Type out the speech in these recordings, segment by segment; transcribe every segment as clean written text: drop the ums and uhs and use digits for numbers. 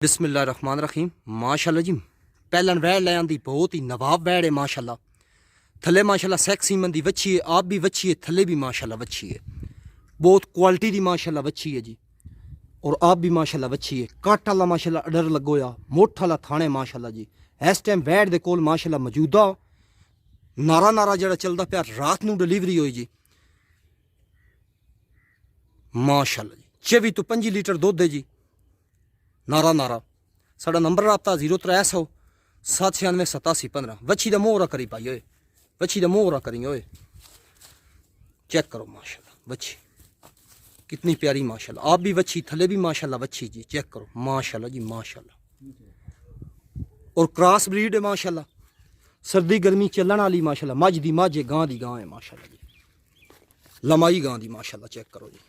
बिस्मिल्लाहिर्रहमानिर्रहीम। माशाल्लाह जी, पहलन वैड़ ले आंदी, बहुत ही नवाब वैड़ है माशाल्लाह। थले माशाल्लाह सेक्सी मंदी वच्छी है, आप भी वच्छी है, थले भी माशाल्लाह वच्छी है, बहुत क्वालिटी दी माशाल्लाह वच्छी है जी। और आप भी माशाल्लाह वच्छी है, कट वाला माशाल्लाह अडर लगोया, मोठ वाला थाने माशाल्लाह जी। इस टाइम वैड़ दे कोल माशाल्लाह मौजूदा नारा नारा जड़ा चलदा पिया, रात नूं डिलीवरी होई जी माशाल्लाह जी। 24 तो 25 लीटर दुध है जी, नारा नारा। साडा नंबर रबता 0300 796 8715। वच्छी दा मोहरा करी पाई ओए, वच्छी दा मोहरा करी ओए, चेक करो माशाल्लाह वच्छी कितनी प्यारी माशाल्लाह। आप भी वच्छी, थले भी माशाल्लाह वच्छी जी, चेक करो माशाल्लाह जी माशाल्लाह। और क्रॉस ब्रीड है माशाल्लाह, सर्दी गर्मी चलन वाली माशाल्लाह। मझ दी मझ है, गां दी गां है माशाल्लाह जी, लमाई गां दी माशाल्लाह। चेक करो जी।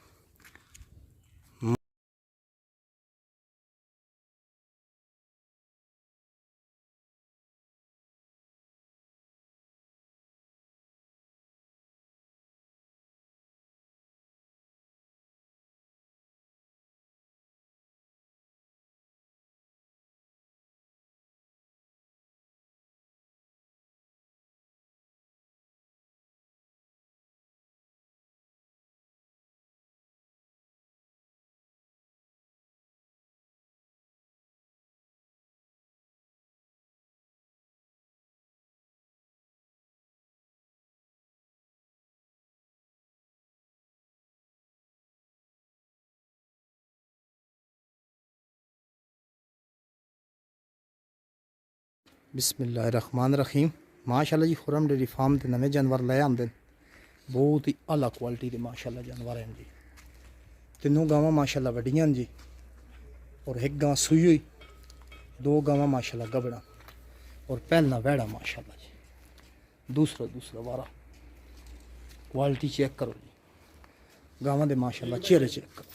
बिस्मिल्लाहिर्रहमानिर्रहीम। माशाल्लाह जी, खुरम डेयरी फार्म के नवे जानवर ले आंदे, बहुत ही आला क्वालिटी के माशाल्लाह जानवर हैं जी। तीनों गावां माशाल्लाह वड्डियां जी, और एक गां सूई हुई, दो गावां माशाल्लाह गबड़ा, और पहला वैड़ा माशाल्लाह जी, दूसरा वारा। क्वालिटी चेक करो जी, गावां दे माशाल्लाह चेहरे चेक करो।